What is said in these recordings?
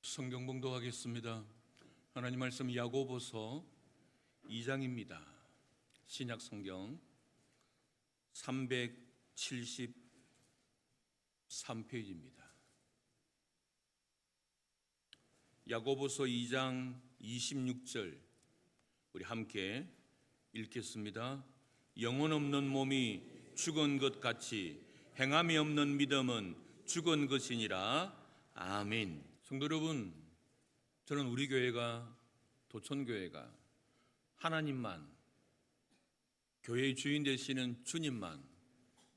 성경 봉독하겠습니다. 하나님 말씀 야고보서 2장입니다. 신약 성경 373페이지입니다. 야고보서 2장 26절 우리 함께 읽겠습니다. 영혼 없는 몸이 죽은 것 같이 행함이 없는 믿음은 죽은 것이니라. 아멘. 성도 여러분, 저는 우리 교회가, 도천교회가 하나님만, 교회의 주인 되시는 주님만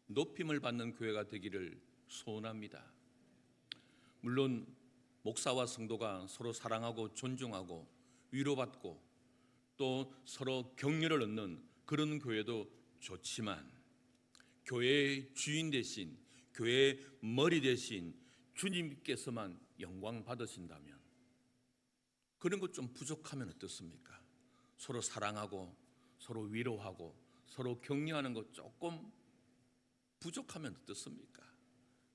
높임을 받는 교회가 되기를 소원합니다. 물론 목사와 성도가 서로 사랑하고 존중하고 위로받고 또 서로 격려를 얻는 그런 교회도 좋지만, 교회의 주인 되신, 교회의 머리 되신 주님께서만 영광 받으신다면 그런 것 좀 부족하면 어떻습니까? 서로 사랑하고 서로 위로하고 서로 격려하는 것 조금 부족하면 어떻습니까?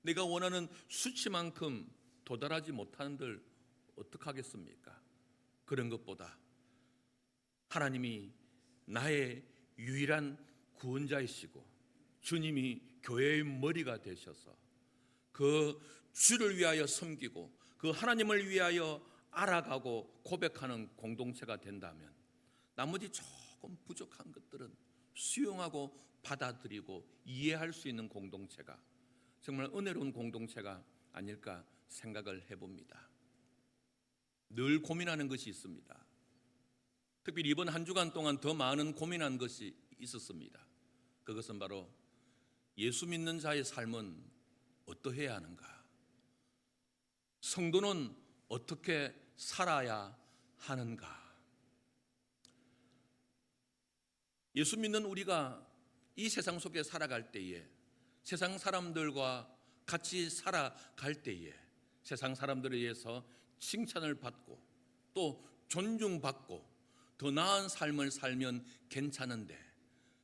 내가 원하는 수치만큼 도달하지 못하는들 어떡하겠습니까? 그런 것보다 하나님이 나의 유일한 구원자이시고 주님이 교회의 머리가 되셔서 그 주를 위하여 섬기고 그 하나님을 위하여 알아가고 고백하는 공동체가 된다면 나머지 조금 부족한 것들은 수용하고 받아들이고 이해할 수 있는 공동체가 정말 은혜로운 공동체가 아닐까 생각을 해봅니다. 늘 고민하는 것이 있습니다. 특별히 이번 한 주간 동안 더 많은 고민한 것이 있었습니다. 그것은 바로 예수 믿는 자의 삶은 어떠해야 하는가? 성도는 어떻게 살아야 하는가? 예수 믿는 우리가 이 세상 속에 살아갈 때에, 세상 사람들과 같이 살아갈 때에 세상 사람들에 의해서 칭찬을 받고 또 존중받고 더 나은 삶을 살면 괜찮은데,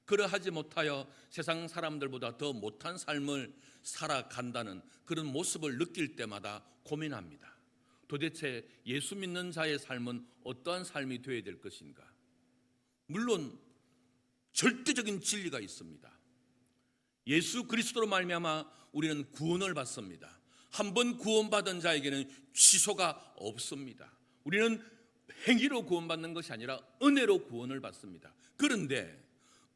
그러하지 못하여 세상 사람들보다 더 못한 삶을 살아간다는 그런 모습을 느낄 때마다 고민합니다. 도대체 예수 믿는 자의 삶은 어떠한 삶이 되어야 될 것인가? 물론 절대적인 진리가 있습니다. 예수 그리스도로 말미암아 우리는 구원을 받습니다. 한번 구원받은 자에게는 취소가 없습니다. 우리는 행위로 구원받는 것이 아니라 은혜로 구원을 받습니다. 그런데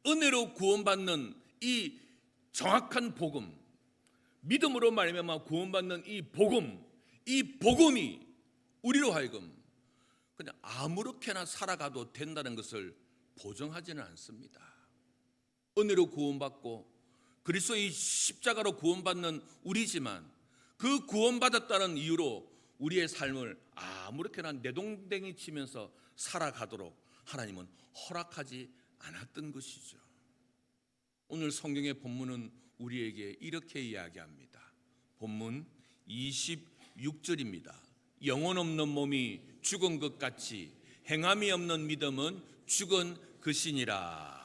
은혜로 구원받는 이 정확한 복음, 믿음으로 말미암아 구원받는 이 복음이 우리로 하여금 그냥 아무렇게나 살아가도 된다는 것을 보정하지는 않습니다. 은혜로 구원받고 그리스도의 십자가로 구원받는 우리지만 그 구원받았다는 이유로 우리의 삶을 아무렇게나 내동댕이 치면서 살아가도록 하나님은 허락하지 않았던 것이죠. 오늘 성경의 본문은 우리에게 이렇게 이야기합니다. 본문 26절입니다. 영혼 없는 몸이 죽은 것 같이 행함이 없는 믿음은 죽은 것이니라.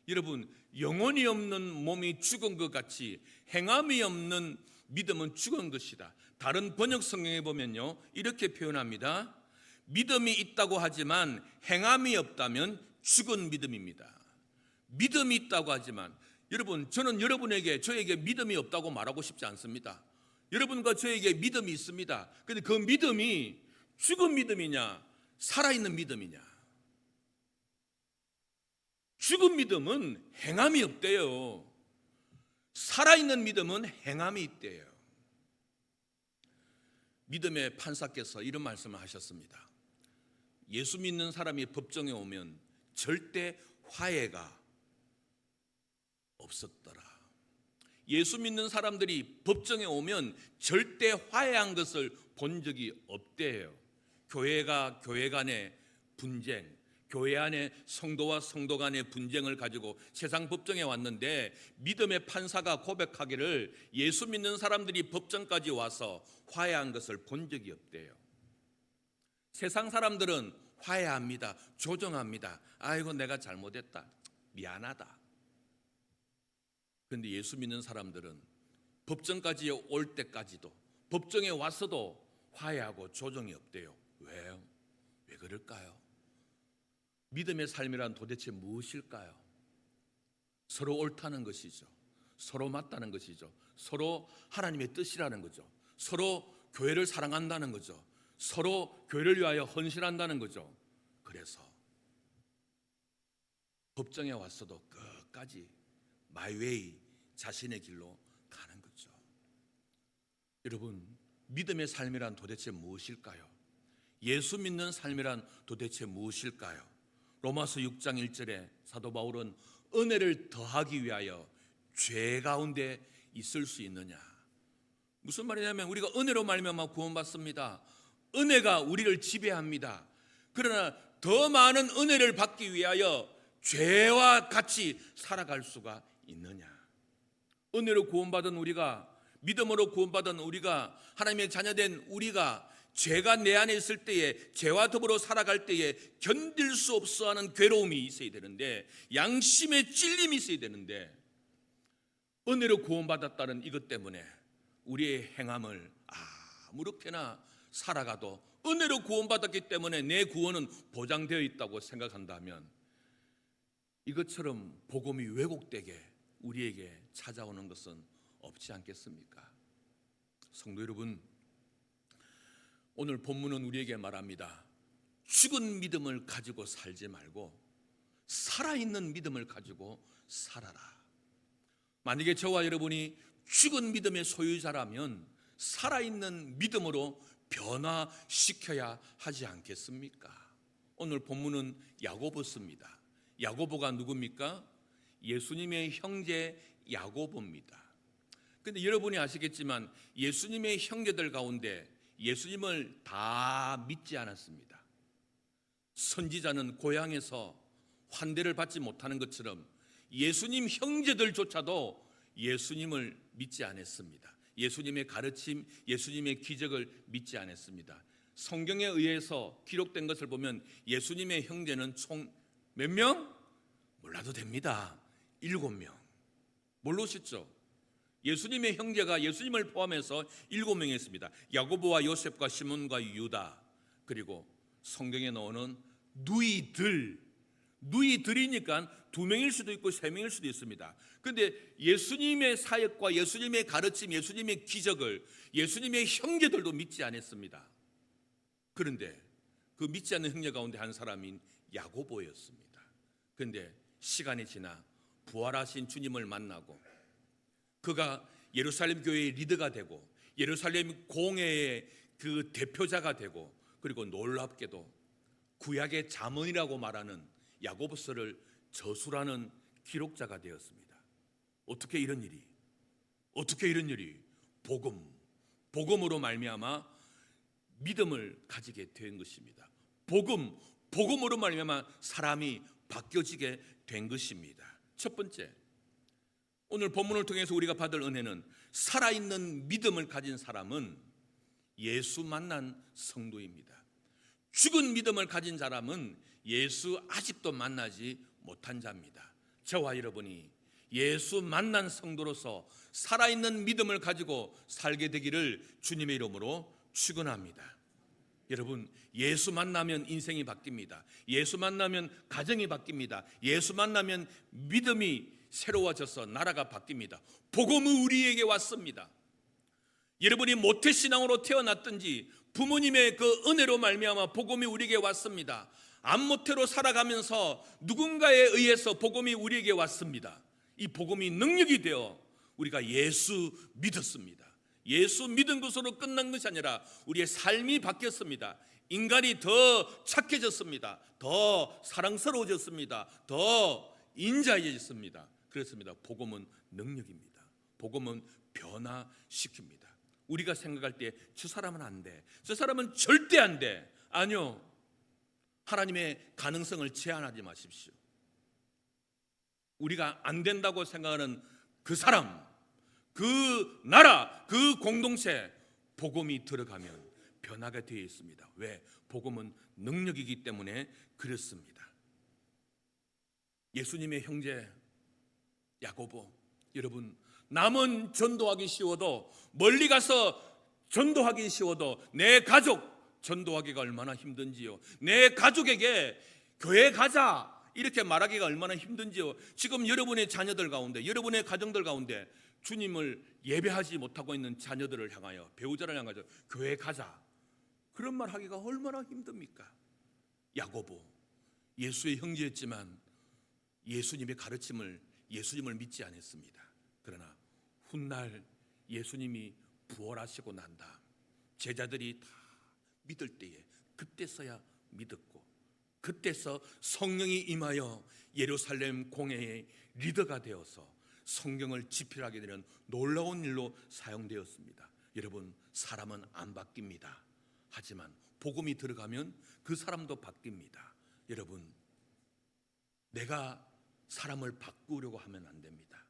여러분, 영혼이 없는 몸이 죽은 것 같이 행함이 없는 믿음은 죽은 것이다. 다른 번역 성경에 보면요, 이렇게 표현합니다. 믿음이 있다고 하지만 행함이 없다면 죽은 믿음입니다. 믿음이 있다고 하지만, 여러분, 저는 저에게 믿음이 없다고 말하고 싶지 않습니다. 여러분과 저에게 믿음이 있습니다. 그런데 그 믿음이 죽은 믿음이냐 살아있는 믿음이냐? 죽은 믿음은 행함이 없대요. 살아있는 믿음은 행함이 있대요. 믿음의 판사께서 이런 말씀을 하셨습니다. 예수 믿는 사람이 법정에 오면 절대 화해가 없었더라. 예수 믿는 사람들이 법정에 오면 절대 화해한 것을 본 적이 없대요. 교회가 교회 간의 분쟁, 교회 안에 성도와 성도 간의 분쟁을 가지고 세상 법정에 왔는데 믿음의 판사가 고백하기를 예수 믿는 사람들이 법정까지 와서 화해한 것을 본 적이 없대요. 세상 사람들은 화해합니다. 조정합니다. 아이고 내가 잘못했다. 미안하다. 그런데 예수 믿는 사람들은 법정까지 올 때까지도, 법정에 와서도 화해하고 조정이 없대요. 왜요? 왜 그럴까요? 믿음의 삶이란 도대체 무엇일까요? 서로 옳다는 것이죠. 서로 맞다는 것이죠. 서로 하나님의 뜻이라는 거죠. 서로 교회를 사랑한다는 거죠. 서로 교회를 위하여 헌신한다는 거죠. 그래서 법정에 왔어도 끝까지 마이웨이, 자신의 길로 가는 거죠. 여러분, 믿음의 삶이란 도대체 무엇일까요? 예수 믿는 삶이란 도대체 무엇일까요? 로마서 6장 1절에 사도 바울은 은혜를 더하기 위하여 죄 가운데 있을 수 있느냐? 무슨 말이냐면 우리가 은혜로 말미암아 구원받습니다. 은혜가 우리를 지배합니다. 그러나 더 많은 은혜를 받기 위하여 죄와 같이 살아갈 수가 있느냐? 은혜로 구원받은 우리가, 믿음으로 구원받은 우리가, 하나님의 자녀된 우리가 죄가 내 안에 있을 때에, 죄와 더불어 살아갈 때에 견딜 수 없어 하는 괴로움이 있어야 되는데, 양심의 찔림이 있어야 되는데, 은혜로 구원받았다는 이것 때문에 우리의 행함을 아무렇게나 살아가도 은혜로 구원받았기 때문에 내 구원은 보장되어 있다고 생각한다면, 이것처럼 복음이 왜곡되게 우리에게 찾아오는 것은 없지 않겠습니까? 성도 여러분, 오늘 본문은 우리에게 말합니다. 죽은 믿음을 가지고 살지 말고 살아있는 믿음을 가지고 살아라. 만약에 저와 여러분이 죽은 믿음의 소유자라면 살아있는 믿음으로 변화시켜야 하지 않겠습니까? 오늘 본문은 야고보서입니다. 야고보가 누굽니까? 예수님의 형제 야고보입니다. 그런데 여러분이 아시겠지만 예수님의 형제들 가운데 예수님을 다 믿지 않았습니다. 선지자는 고향에서 환대를 받지 못하는 것처럼 예수님 형제들조차도 예수님을 믿지 않았습니다. 예수님의 가르침, 예수님의 기적을 믿지 않았습니다. 성경에 의해서 기록된 것을 보면 예수님의 형제는 총 몇 명? 몰라도 됩니다. 7명. 모르시죠? 예수님의 형제가 예수님을 포함해서 7명이 있습니다. 야고보와 요셉과 시몬과 유다, 그리고 성경에 나오는 누이들이니까 2명일 수도 있고 3명일 수도 있습니다. 그런데 예수님의 사역과 예수님의 가르침, 예수님의 기적을 예수님의 형제들도 믿지 않았습니다. 그런데 그 믿지 않는 형제 가운데 한 사람인 야고보였습니다. 그런데 시간이 지나 부활하신 주님을 만나고 그가 예루살렘 교회의 리더가 되고 예루살렘 공회의 그 대표자가 되고, 그리고 놀랍게도 구약의 잠언이라고 말하는 야고보서를 저술하는 기록자가 되었습니다. 어떻게 이런 일이 복음으로 말미암아 믿음을 가지게 된 것입니다. 복음으로 말미암아 사람이 바뀌어지게 된 것입니다. 첫 번째, 오늘 본문을 통해서 우리가 받을 은혜는 살아있는 믿음을 가진 사람은 예수 만난 성도입니다. 죽은 믿음을 가진 사람은 예수 아직도 만나지 못한 자입니다. 저와 여러분이 예수 만난 성도로서 살아있는 믿음을 가지고 살게 되기를 주님의 이름으로 축원합니다. 여러분, 예수 만나면 인생이 바뀝니다. 예수 만나면 가정이 바뀝니다. 예수 만나면 믿음이 새로워져서 나라가 바뀝니다. 복음이 우리에게 왔습니다. 여러분이 모태신앙으로 태어났든지 부모님의 그 은혜로 말미암아 복음이 우리에게 왔습니다. 암모태로 살아가면서 누군가에 의해서 복음이 우리에게 왔습니다. 이 복음이 능력이 되어 우리가 예수 믿었습니다. 예수 믿은 것으로 끝난 것이 아니라 우리의 삶이 바뀌었습니다. 인간이 더 착해졌습니다. 더 사랑스러워졌습니다. 더 인자해졌습니다. 그렇습니다. 복음은 능력입니다. 복음은 변화시킵니다. 우리가 생각할 때 저 사람은 안 돼, 저 사람은 절대 안 돼. 아니요, 하나님의 가능성을 제한하지 마십시오. 우리가 안 된다고 생각하는 그 사람, 그 나라, 그 공동체, 복음이 들어가면 변화가 되어 있습니다. 왜? 복음은 능력이기 때문에 그렇습니다. 예수님의 형제 야고보, 여러분, 남은 전도하기 쉬워도 멀리 가서 전도하기 쉬워도 내 가족 전도하기가 얼마나 힘든지요. 내 가족에게 교회 가자 이렇게 말하기가 얼마나 힘든지요. 지금 여러분의 자녀들 가운데, 여러분의 가정들 가운데 주님을 예배하지 못하고 있는 자녀들을 향하여, 배우자를 향하여 교회 가자 그런 말 하기가 얼마나 힘듭니까? 야고보 예수의 형제였지만 예수님의 가르침을, 예수님을 믿지 않았습니다. 그러나 훗날 예수님이 부활하시고 난 다음 제자들이 다 믿을 때에 그때서야 믿었고, 그때서 성령이 임하여 예루살렘 공회의 리더가 되어서 성경을 집필하게 되는 놀라운 일로 사용되었습니다. 여러분, 사람은 안 바뀝니다. 하지만 복음이 들어가면 그 사람도 바뀝니다. 여러분, 내가 사람을 바꾸려고 하면 안 됩니다.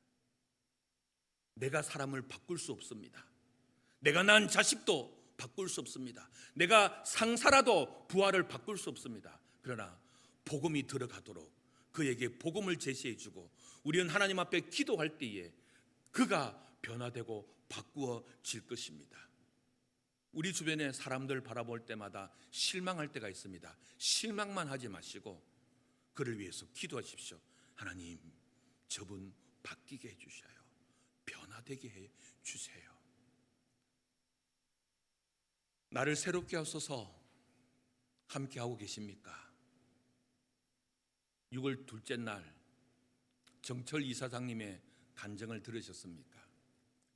내가 사람을 바꿀 수 없습니다. 내가 낳은 자식도 바꿀 수 없습니다. 내가 상사라도 부하를 바꿀 수 없습니다. 그러나 복음이 들어가도록 그에게 복음을 제시해주고 우리는 하나님 앞에 기도할 때에 그가 변화되고 바꾸어질 것입니다. 우리 주변에 사람들 바라볼 때마다 실망할 때가 있습니다. 실망만 하지 마시고 그를 위해서 기도하십시오. 하나님, 저분 바뀌게 해주셔요. 변화되게 해주세요. 나를 새롭게 하소서 함께하고 계십니까? 6월 둘째 날 정철 이사장님의 간증을 들으셨습니까?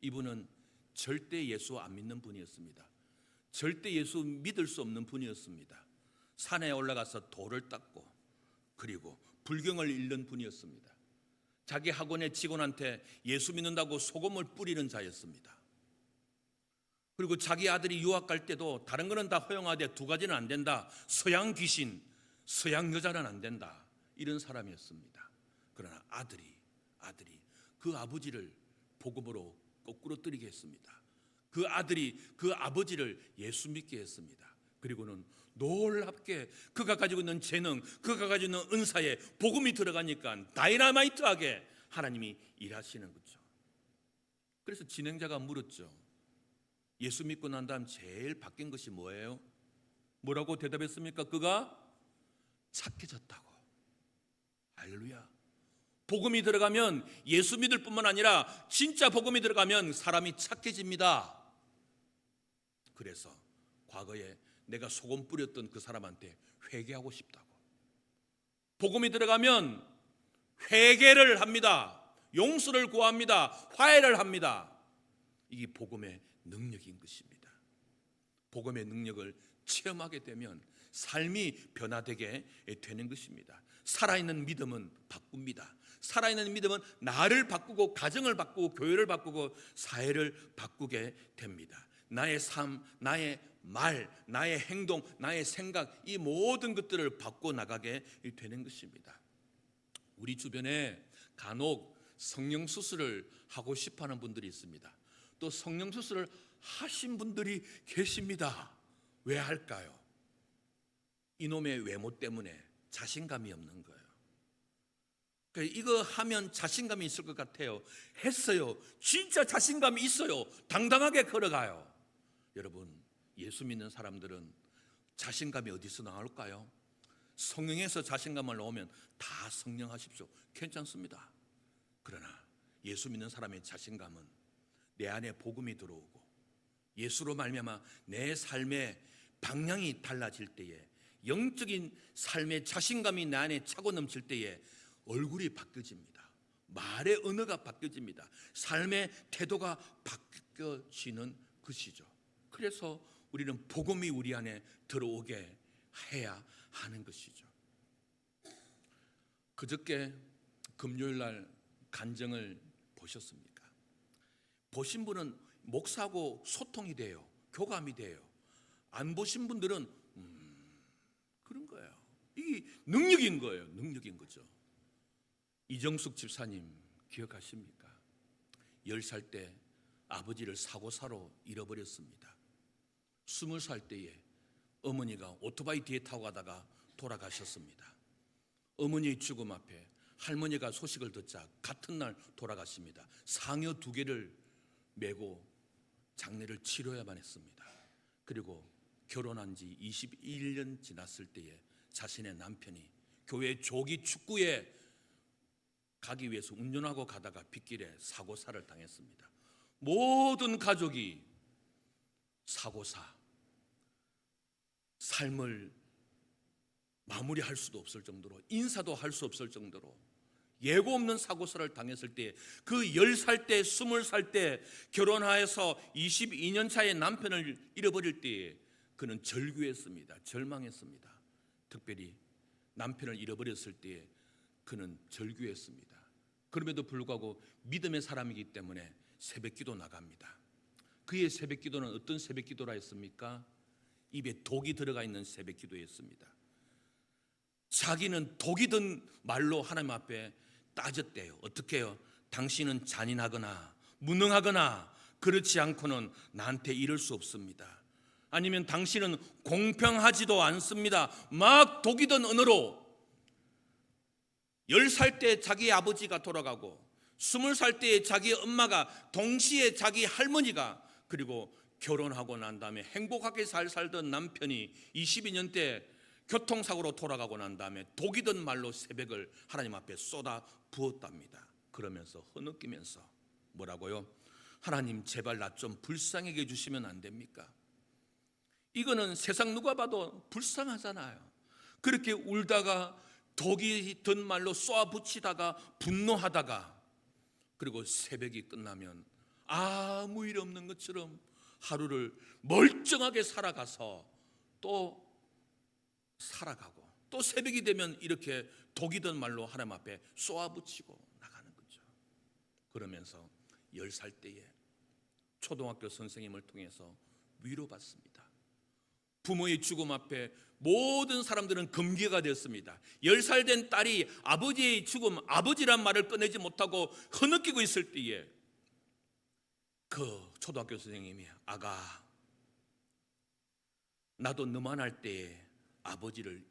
이분은 절대 예수 안 믿는 분이었습니다. 절대 예수 믿을 수 없는 분이었습니다. 산에 올라가서 돌을 닦고 그리고 불경을 읽는 분이었습니다. 자기 학원의 직원한테 예수 믿는다고 소금을 뿌리는 자였습니다. 그리고 자기 아들이 유학 갈 때도 다른 거는 다 허용하되 두 가지는 안 된다. 서양 귀신, 서양 여자는 안 된다. 이런 사람이었습니다. 그러나 아들이 그 아버지를 복음으로 거꾸로 뜨리게 했습니다. 그 아들이 그 아버지를 예수 믿게 했습니다. 그리고는 놀랍게 그가 가지고 있는 재능, 그가 가지고 있는 은사에 복음이 들어가니까 다이나마이트하게 하나님이 일하시는 거죠. 그래서 진행자가 물었죠. 예수 믿고 난 다음 제일 바뀐 것이 뭐예요? 뭐라고 대답했습니까? 그가 착해졌다고. 할렐루야. 복음이 들어가면 예수 믿을 뿐만 아니라 진짜 복음이 들어가면 사람이 착해집니다. 그래서 과거에 내가 소금 뿌렸던 그 사람한테 회개하고 싶다고. 복음이 들어가면 회개를 합니다. 용서를 구합니다. 화해를 합니다. 이게 복음의 능력인 것입니다. 복음의 능력을 체험하게 되면 삶이 변화되게 되는 것입니다. 살아있는 믿음은 바꿉니다. 살아있는 믿음은 나를 바꾸고 가정을 바꾸고 교회를 바꾸고 사회를 바꾸게 됩니다. 나의 삶, 나의 말, 나의 행동, 나의 생각, 이 모든 것들을 바꿔 나가게 되는 것입니다. 우리 주변에 간혹 성령 수술을 하고 싶어하는 분들이 있습니다. 또 성령 수술을 하신 분들이 계십니다. 왜 할까요? 이놈의 외모 때문에 자신감이 없는 거예요. 그러니까 이거 하면 자신감이 있을 것 같아요. 했어요. 진짜 자신감이 있어요. 당당하게 걸어가요. 여러분, 예수 믿는 사람들은 자신감이 어디서 나올까요? 성령에서 자신감을 넣으면 다 성령하십시오. 괜찮습니다. 그러나 예수 믿는 사람의 자신감은 내 안에 복음이 들어오고 예수로 말미암아 내 삶의 방향이 달라질 때에, 영적인 삶의 자신감이 내 안에 차고 넘칠 때에 얼굴이 바뀌어집니다. 말의 언어가 바뀌어집니다. 삶의 태도가 바뀌어지는 것이죠. 그래서 우리는 복음이 우리 안에 들어오게 해야 하는 것이죠. 그저께 금요일 날 간증을 보셨습니까? 보신 분은 목사하고 소통이 돼요. 교감이 돼요. 안 보신 분들은 그런 거예요. 이게 능력인 거예요. 능력인 거죠. 이정숙 집사님 기억하십니까? 10살 때 아버지를 사고사로 잃어버렸습니다. 20살 때에 어머니가 오토바이 뒤에 타고 가다가 돌아가셨습니다. 어머니의 죽음 앞에 할머니가 소식을 듣자 같은 날 돌아가십니다. 상여 2개를 메고 장례를 치러야만 했습니다. 그리고 결혼한 지 21년 지났을 때에 자신의 남편이 교회 조기 축구에 가기 위해서 운전하고 가다가 빗길에 사고사를 당했습니다. 모든 가족이 사고사, 삶을 마무리할 수도 없을 정도로, 인사도 할 수 없을 정도로 예고 없는 사고사를 당했을 때, 그 10살 때, 20살 때 결혼하여서 22년 차에 남편을 잃어버릴 때에 그는 절규했습니다. 절망했습니다. 특별히 남편을 잃어버렸을 때에 그는 절규했습니다. 그럼에도 불구하고 믿음의 사람이기 때문에 새벽기도 나갑니다. 그의 새벽기도는 어떤 새벽기도라 했습니까? 입에 독이 들어가 있는 새벽기도였습니다. 자기는 독이 든 말로 하나님 앞에 따졌대요. 어떻게 해요? 당신은 잔인하거나 무능하거나 그렇지 않고는 나한테 이럴 수 없습니다. 아니면 당신은 공평하지도 않습니다. 막 독이 든 언어로 10살 때 자기 아버지가 돌아가고 20살 때 자기 엄마가, 동시에 자기 할머니가, 그리고 결혼하고 난 다음에 행복하게 잘 살던 남편이 22년 때 교통사고로 돌아가고 난 다음에 독이 든 말로 새벽을 하나님 앞에 쏟아 부었답니다. 그러면서 흐느끼면서 뭐라고요? 하나님, 제발 나 좀 불쌍하게 해주시면 안 됩니까? 이거는 세상 누가 봐도 불쌍하잖아요. 그렇게 울다가 독이 든 말로 쏘아붙이다가 분노하다가, 그리고 새벽이 끝나면 아무 일 없는 것처럼 하루를 멀쩡하게 살아가서 또 살아가고, 또 새벽이 되면 이렇게 독이 든 말로 하나님 앞에 쏘아붙이고 나가는 거죠. 그러면서 10살 때에 초등학교 선생님을 통해서 위로받습니다. 부모의 죽음 앞에 모든 사람들은 금기가 되었습니다. 10살 된 딸이 아버지의 죽음, 아버지란 말을 꺼내지 못하고 흐느끼고 있을 때에 그 초등학교 선생님이, 아가, 나도 너만할 때에 아버지를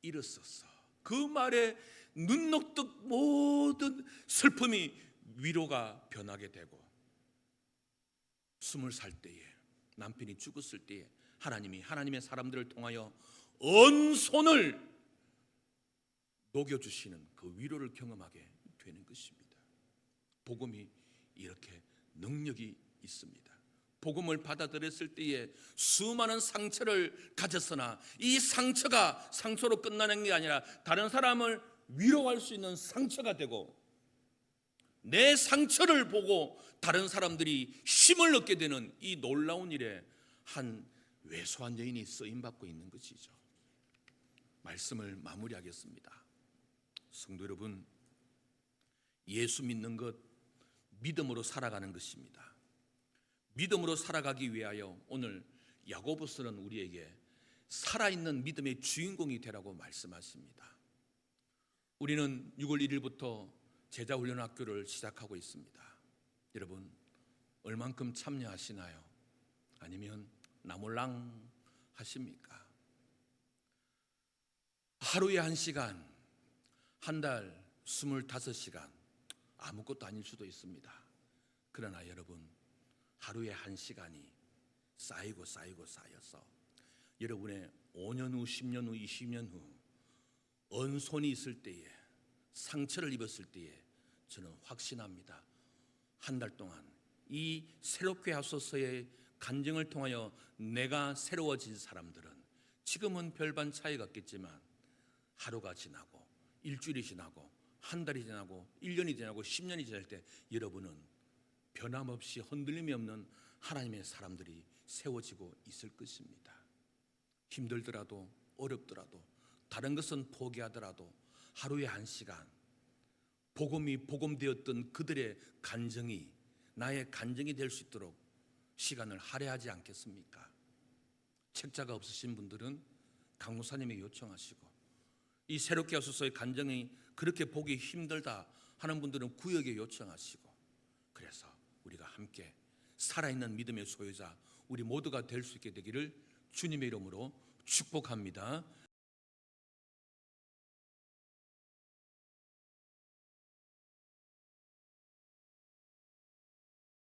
잃었었어. 그 말에 눈 녹듯 모든 슬픔이 위로가 변하게 되고, 20살 때에 남편이 죽었을 때에 하나님이 하나님의 사람들을 통하여 온 손을 녹여주시는 그 위로를 경험하게 되는 것입니다. 복음이 이렇게 능력이 있습니다. 복음을 받아들였을 때에 수많은 상처를 가졌으나 이 상처가 상처로 끝나는 게 아니라 다른 사람을 위로할 수 있는 상처가 되고, 내 상처를 보고 다른 사람들이 힘을 얻게 되는 이 놀라운 일에 한 왜소한 여인이 쓰임받고 있는 것이죠. 말씀을 마무리하겠습니다. 성도 여러분, 예수 믿는 것, 믿음으로 살아가는 것입니다. 믿음으로 살아가기 위하여 오늘 야고보서는 우리에게 살아있는 믿음의 주인공이 되라고 말씀하십니다. 우리는 6월 1일부터 제자훈련학교를 시작하고 있습니다. 여러분, 얼만큼 참여하시나요? 아니면 나몰랑 하십니까? 하루에 1시간, 한 달 25시간, 아무것도 아닐 수도 있습니다. 그러나 여러분, 하루에 1시간이 쌓여서 여러분의 5년 후, 10년 후, 20년 후 언손이 있을 때에, 상처를 입었을 때에 저는 확신합니다. 한 달 동안 이 새롭게 하소서의 간증을 통하여 내가 새로워진 사람들은 지금은 별반 차이가 없겠지만 하루가 지나고 일주일이 지나고 한 달이 지나고 1년이 지나고 10년이 지날 때 여러분은 변함없이 흔들림이 없는 하나님의 사람들이 세워지고 있을 것입니다. 힘들더라도 어렵더라도 다른 것은 포기하더라도 하루에 1시간 복음이 복음되었던 그들의 간증이 나의 간증이 될 수 있도록 시간을 할애하지 않겠습니까? 책자가 없으신 분들은 강목사님에게 요청하시고, 이 새롭게 하소서의 간증이 그렇게 보기 힘들다 하는 분들은 구역에 요청하시고, 그래서 우리가 함께 살아있는 믿음의 소유자 우리 모두가 될 수 있게 되기를 주님의 이름으로 축복합니다.